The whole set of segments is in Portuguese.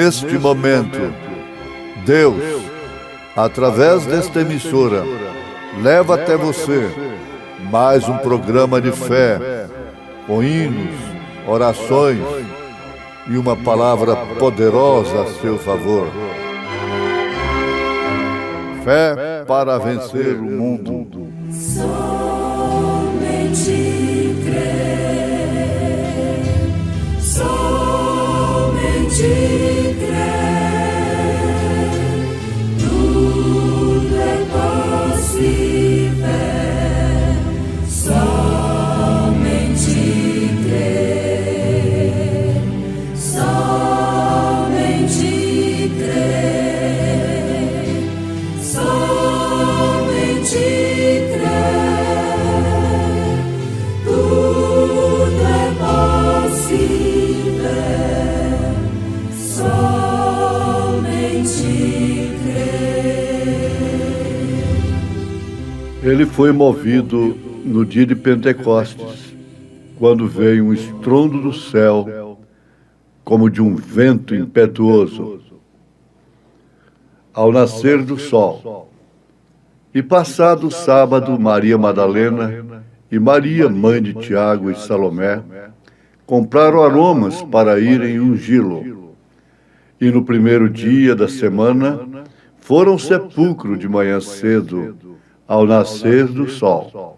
neste momento, Deus, através desta emissora, leva até você mais um programa de fé, com hinos, orações e uma palavra poderosa a seu favor. Fé para vencer o mundo. Somente crer, somente crer, tudo é possível, somente crer, somente crer, somente crer, tudo é possível, somente crer. Ele foi movido no dia de Pentecostes, quando veio um estrondo do céu, como de um vento impetuoso, ao nascer do sol. E passado o sábado, Maria Madalena e Maria, mãe de Tiago e Salomé, compraram aromas para irem ungí-lo. E no primeiro dia da semana, foram ao sepulcro de manhã cedo, ao nascer do sol.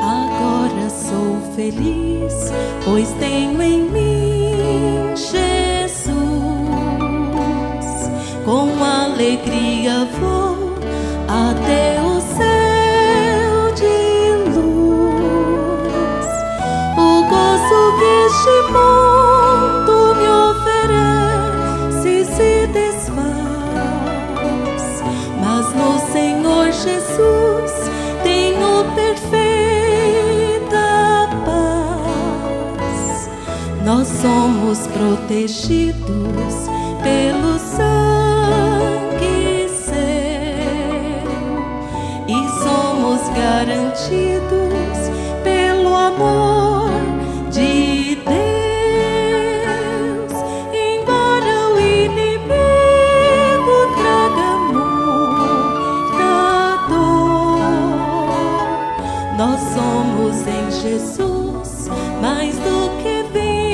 Agora sou feliz, pois tenho em mim Jesus. Com alegria vou até o céu de luz. O gozo que este mundo me oferece se desfaz, mas no Senhor Jesus tenho perfeita paz. Nós somos protegidos pelo sangue seu e somos garantidos pelo amor de Deus. Embora o inimigo traga muita dor, nós somos em Jesus mais do que vencedores.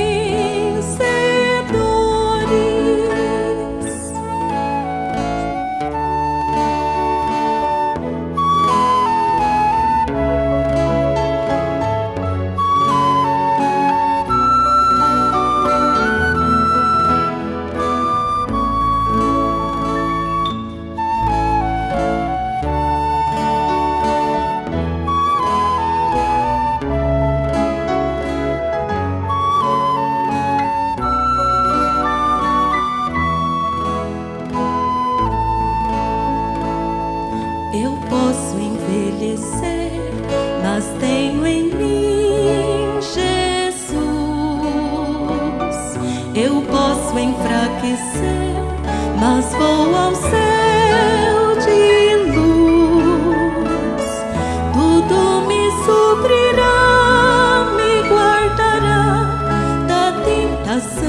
Eu posso envelhecer, mas tenho em mim Jesus. Eu posso enfraquecer, mas vou ao céu de luz. Tudo me suprirá, me guardará da tentação.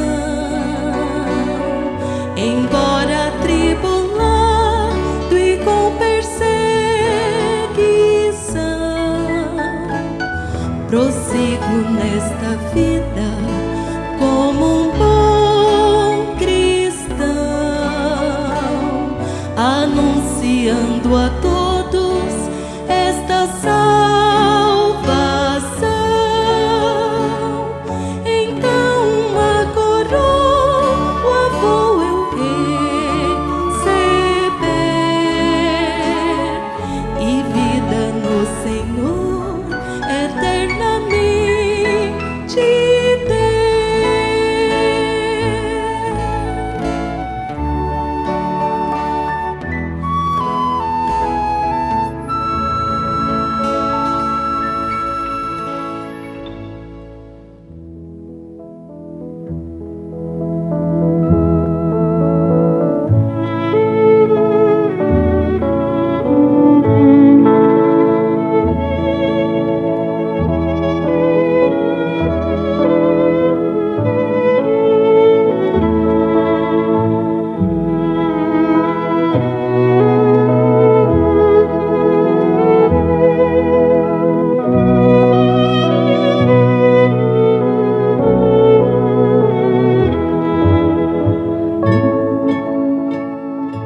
Embora atribulado e com perseguição, prossigo nesta vida como um bom cristão, anunciando a todos esta salvação. Então uma coroa vou eu receber e vida no Senhor eternamente ter.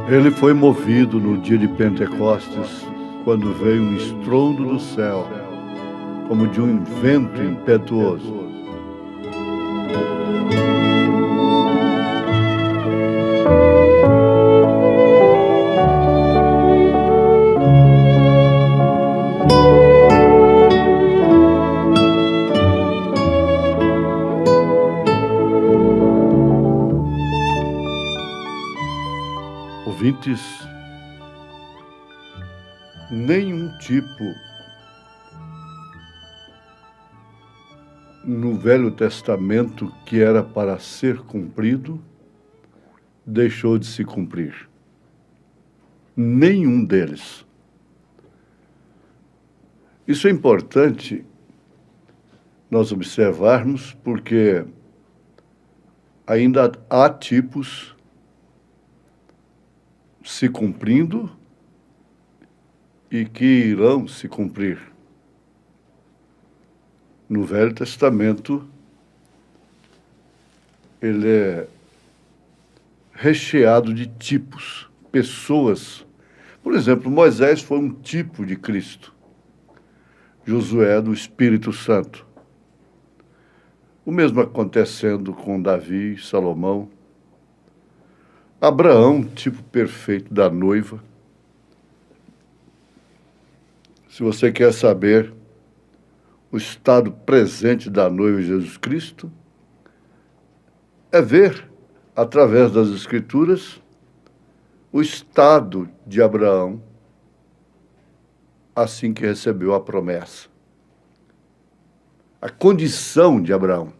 Ele foi movido no dia de Pentecostes, quando veio um estrondo do céu, como de um vento impetuoso. Ouvintes, nenhum tipo no Velho Testamento que era para ser cumprido deixou de se cumprir. Nenhum deles. Isso é importante nós observarmos, porque ainda há tipos se cumprindo e que irão se cumprir. No Velho Testamento, ele é recheado de tipos, pessoas. Por exemplo, Moisés foi um tipo de Cristo. Josué do Espírito Santo. O mesmo acontecendo com Davi e Salomão. Abraão, tipo perfeito da noiva. Se você quer saber o estado presente da noiva de Jesus Cristo, é ver, através das Escrituras, o estado de Abraão assim que recebeu a promessa. A condição de Abraão.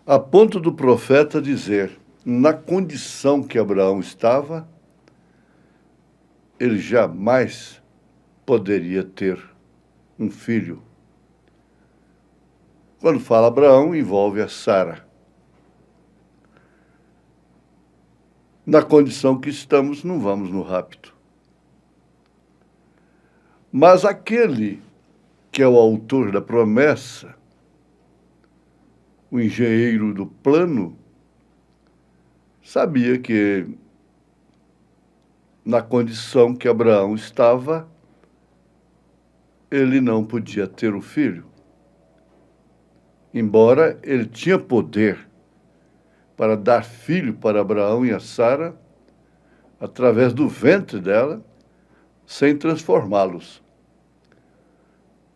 A ponto do profeta dizer, na condição que Abraão estava, ele jamais poderia ter um filho. Quando fala Abraão, envolve a Sara. Na condição que estamos, não vamos no rapto. Mas aquele que é o autor da promessa, o engenheiro do plano, sabia que, na condição que Abraão estava, ele não podia ter o filho. Embora ele tinha poder para dar filho para Abraão e a Sara, através do ventre dela, sem transformá-los.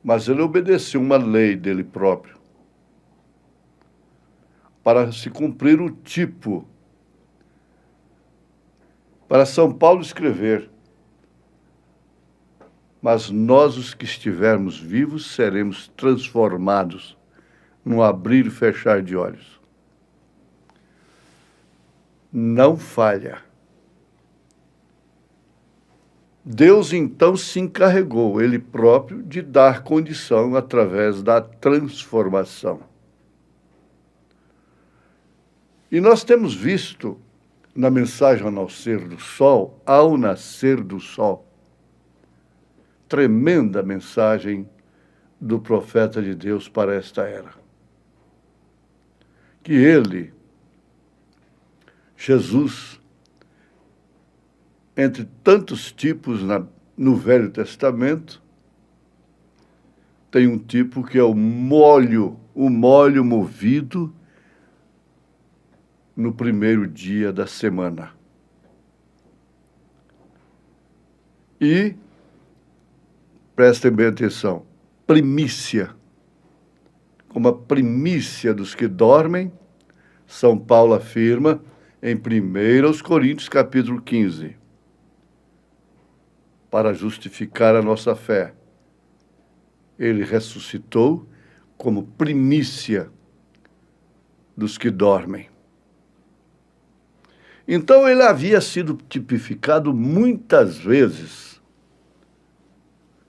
Mas ele obedeceu uma lei dele próprio, para se cumprir o tipo. Para São Paulo escrever, mas nós, os que estivermos vivos, seremos transformados num abrir e fechar de olhos. Não falha. Deus, então, se encarregou, ele próprio, de dar condição através da transformação. E nós temos visto, na mensagem ao nascer do sol, tremenda mensagem do profeta de Deus para esta era. Que ele, Jesus, entre tantos tipos no Velho Testamento, tem um tipo que é o molho movido no primeiro dia da semana. E, prestem bem atenção, primícia. Como a primícia dos que dormem, São Paulo afirma em 1 Coríntios, capítulo 15, para justificar a nossa fé. Ele ressuscitou como primícia dos que dormem. Então, ele havia sido tipificado muitas vezes,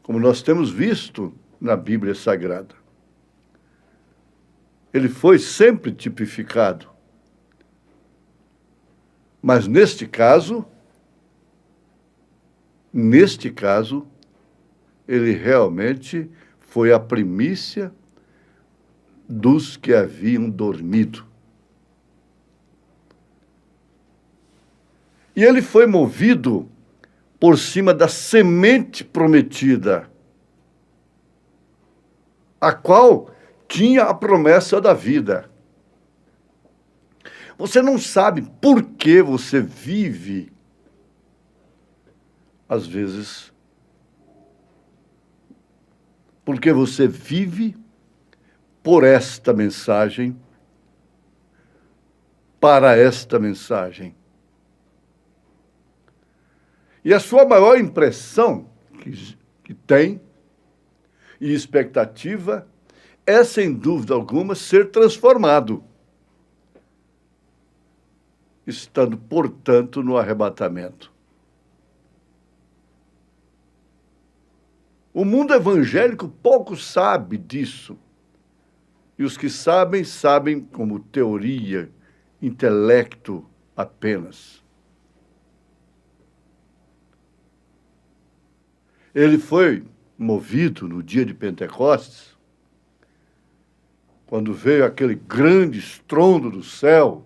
como nós temos visto na Bíblia Sagrada. Ele foi sempre tipificado. Mas neste caso, ele realmente foi a primícia dos que haviam dormido. E ele foi movido por cima da semente prometida, a qual tinha a promessa da vida. Você não sabe por que você vive, às vezes, porque você vive por esta mensagem, para esta mensagem. E a sua maior impressão que tem, e expectativa, é, sem dúvida alguma, ser transformado, estando, portanto, no arrebatamento. O mundo evangélico pouco sabe disso. E os que sabem, sabem como teoria, intelecto apenas. Ele foi movido no dia de Pentecostes, quando veio aquele grande estrondo do céu,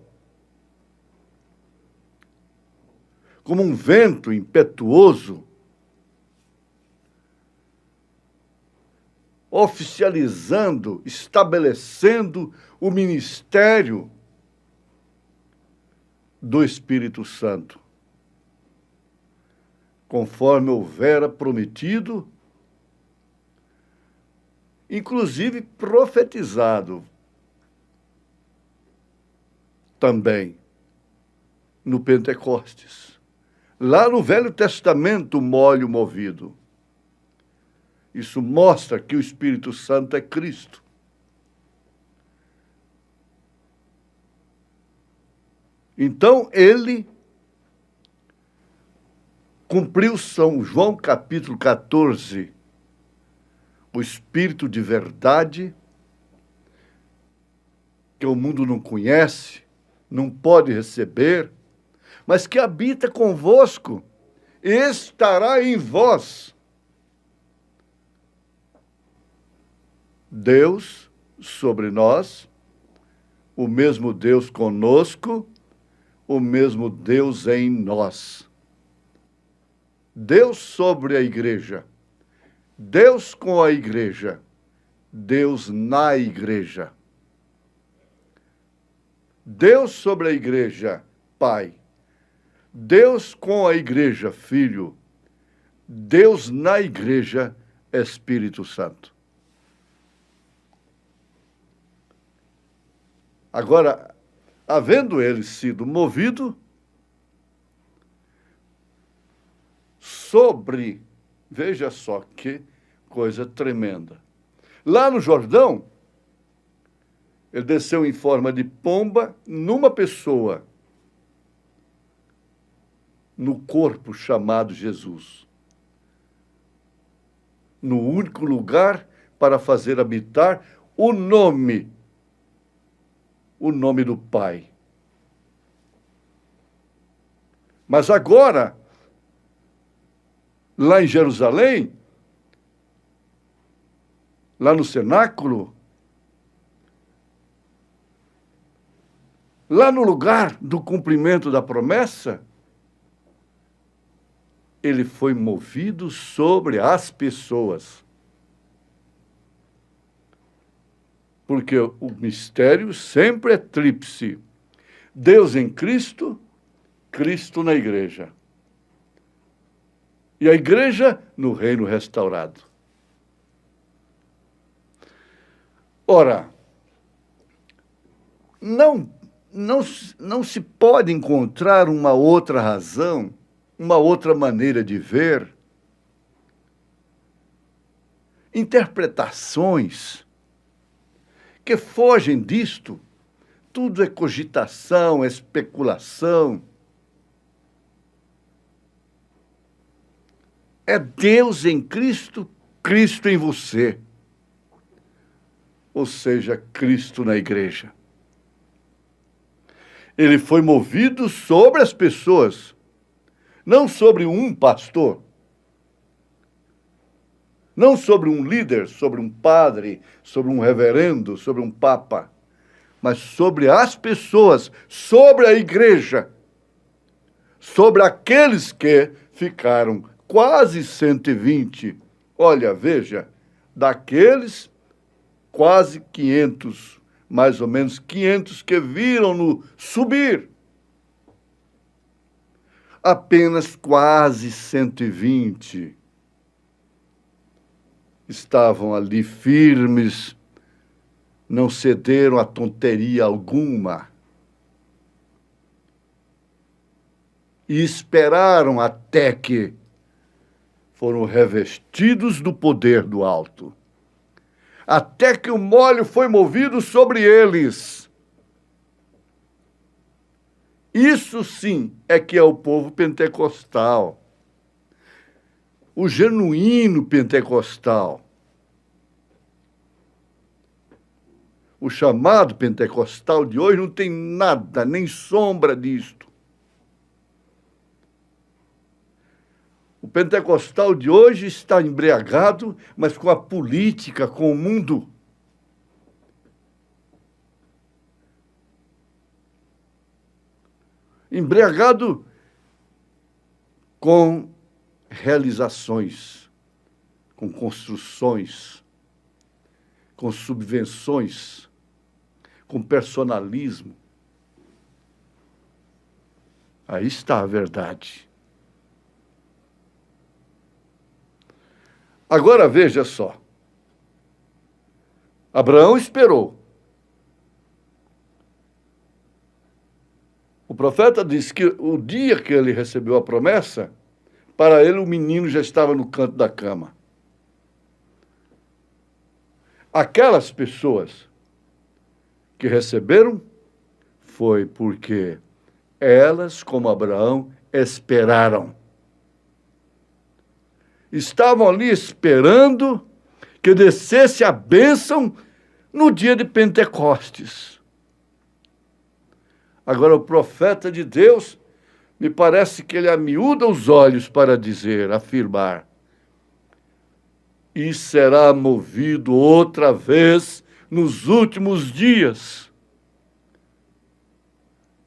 como um vento impetuoso, oficializando, estabelecendo o ministério do Espírito Santo, conforme houvera prometido, inclusive profetizado também no Pentecostes. Lá no Velho Testamento, o molho movido. Isso mostra que o Espírito Santo é Cristo. Então, ele cumpriu São João capítulo 14, o Espírito de verdade, que o mundo não conhece, não pode receber, mas que habita convosco, estará em vós. Deus sobre nós, o mesmo Deus conosco, o mesmo Deus em nós. Deus sobre a igreja, Deus com a igreja, Deus na igreja. Deus sobre a igreja, Pai. Deus com a igreja, Filho. Deus na igreja, Espírito Santo. Agora, havendo ele sido movido sobre, veja só que coisa tremenda. Lá no Jordão, ele desceu em forma de pomba numa pessoa, no corpo chamado Jesus. No único lugar para fazer habitar o nome do Pai. Mas agora, lá em Jerusalém, lá no cenáculo, lá no lugar do cumprimento da promessa, ele foi movido sobre as pessoas. Porque o mistério sempre é tríplice: Deus em Cristo, Cristo na igreja. E a igreja no reino restaurado. Ora, não se pode encontrar uma outra razão, uma outra maneira de ver, interpretações que fogem disto. Tudo é cogitação, é especulação. É Deus em Cristo, Cristo em você. Ou seja, Cristo na igreja. Ele foi movido sobre as pessoas, não sobre um pastor, não sobre um líder, sobre um padre, sobre um reverendo, sobre um papa, mas sobre as pessoas, sobre a igreja, sobre aqueles que ficaram, quase 120. Olha, veja, daqueles quase 500, mais ou menos 500 que viram-no subir. Apenas quase 120 estavam ali firmes, não cederam a tonteria alguma e esperaram até que foram revestidos do poder do alto, até que o molho foi movido sobre eles. Isso sim é que é o povo pentecostal, o genuíno pentecostal. O chamado pentecostal de hoje não tem nada, nem sombra disto. O pentecostal de hoje está embriagado, mas com a política, com o mundo. Embriagado com realizações, com construções, com subvenções, com personalismo. Aí está a verdade. Agora veja só. Abraão esperou. O profeta disse que o dia que ele recebeu a promessa, para ele o menino já estava no canto da cama. Aquelas pessoas que receberam foi porque elas, como Abraão, esperaram. Estavam ali esperando que descesse a bênção no dia de Pentecostes. Agora, o profeta de Deus, me parece que ele amiúda os olhos para dizer, afirmar, e será movido outra vez nos últimos dias.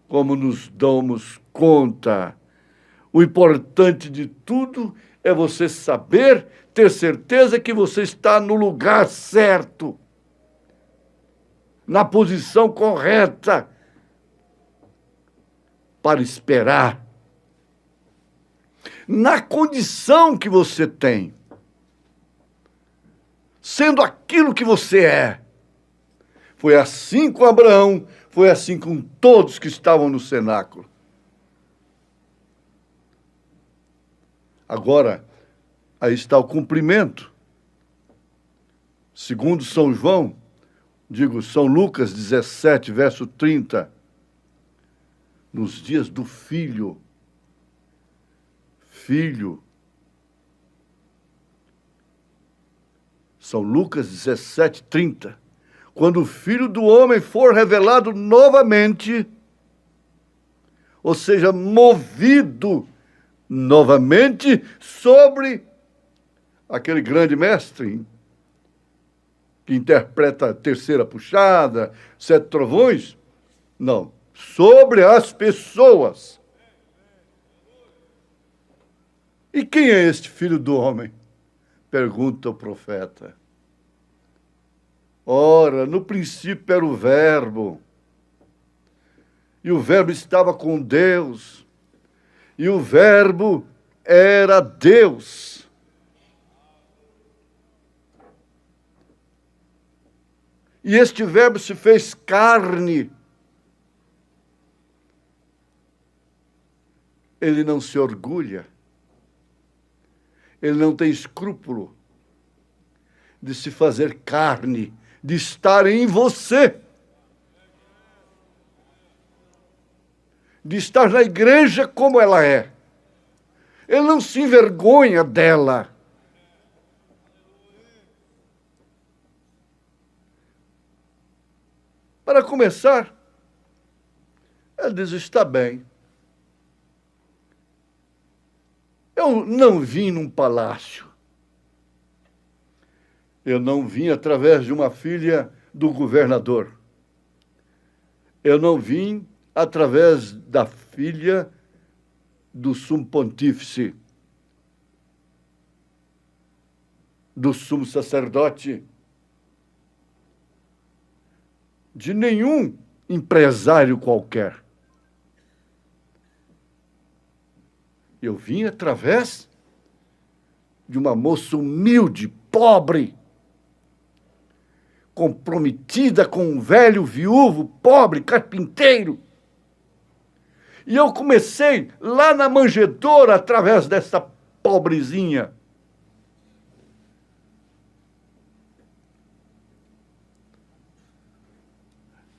Como nos damos conta, o importante de tudo é você saber, ter certeza que você está no lugar certo, na posição correta, para esperar, na condição que você tem, sendo aquilo que você é. Foi assim com Abraão, foi assim com todos que estavam no cenáculo. Agora, aí está o cumprimento. Segundo São João, São Lucas 17, verso 30, nos dias do filho, São Lucas 17, 30, quando o Filho do Homem for revelado novamente, ou seja, movido novamente sobre aquele grande mestre que interpreta a terceira puxada, 7 trovões, não, sobre as pessoas. E quem é este Filho do Homem? Pergunta o profeta. Ora, no princípio era o Verbo, e o Verbo estava com Deus, e o Verbo era Deus. E este Verbo se fez carne. Ele não se orgulha, ele não tem escrúpulo de se fazer carne, de estar em você, de estar na igreja como ela é. Ele não se envergonha dela. Para começar, ele diz, está bem. Eu não vim num palácio. Eu não vim através de uma filha do governador. Eu não vim através da filha do sumo pontífice, do sumo sacerdote, de nenhum empresário qualquer. Eu vim através de uma moça humilde, pobre, comprometida com um velho viúvo, pobre, carpinteiro. E eu comecei lá na manjedoura através dessa pobrezinha.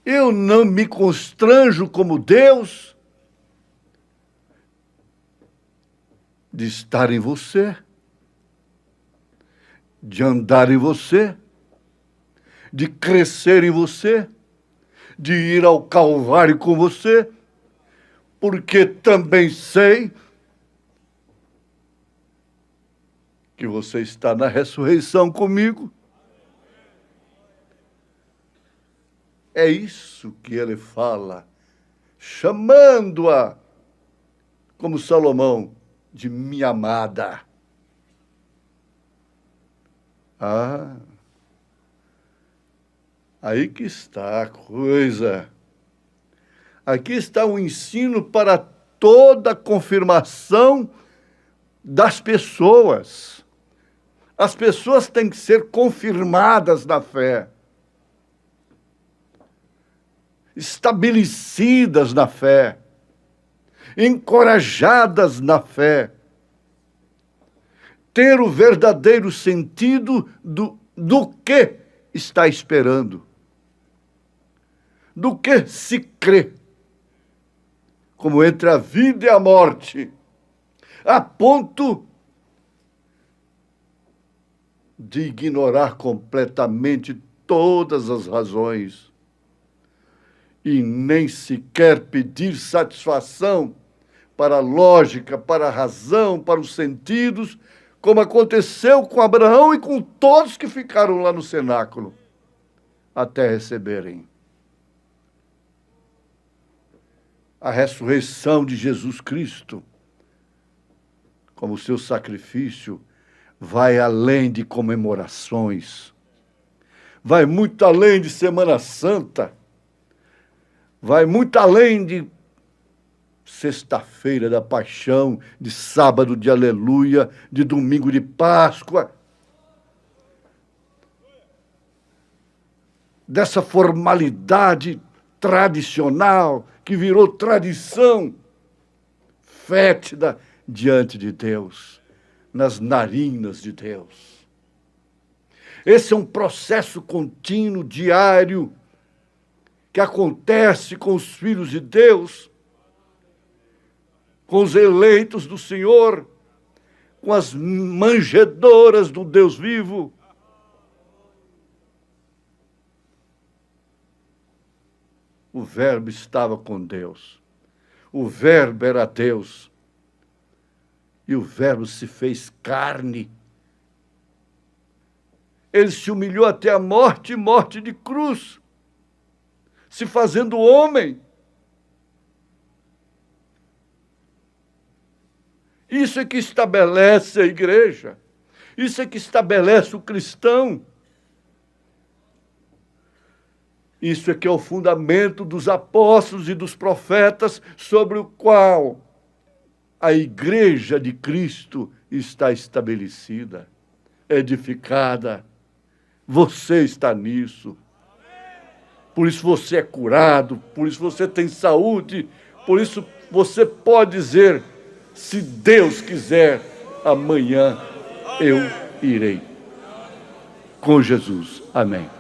Eu não me constranjo como Deus de estar em você, de andar em você, de crescer em você, de ir ao Calvário com você, porque também sei que você está na ressurreição comigo. É isso que ele fala, chamando-a, como Salomão, de minha amada. Ah, aí que está a coisa. Aqui está o ensino para toda a confirmação das pessoas. As pessoas têm que ser confirmadas na fé, estabelecidas na fé, encorajadas na fé, ter o verdadeiro sentido do que está esperando, do que se crê, como entre a vida e a morte, a ponto de ignorar completamente todas as razões e nem sequer pedir satisfação para a lógica, para a razão, para os sentidos, como aconteceu com Abraão e com todos que ficaram lá no cenáculo, até receberem a ressurreição de Jesus Cristo, como seu sacrifício, vai além de comemorações, vai muito além de Semana Santa, vai muito além de Sexta-feira da Paixão, de Sábado de Aleluia, de Domingo de Páscoa, dessa formalidade tradicional que virou tradição fétida diante de Deus, nas narinas de Deus. Esse é um processo contínuo, diário, que acontece com os filhos de Deus, com os eleitos do Senhor, com as manjedoras do Deus vivo. O Verbo estava com Deus. O Verbo era Deus. E o Verbo se fez carne. Ele se humilhou até a morte e morte de cruz, se fazendo homem. Isso é que estabelece a igreja. Isso é que estabelece o cristão. Isso é que é o fundamento dos apóstolos e dos profetas, sobre o qual a igreja de Cristo está estabelecida, edificada. Você está nisso. Por isso você é curado, por isso você tem saúde, por isso você pode dizer: se Deus quiser, amanhã eu irei com Jesus. Amém.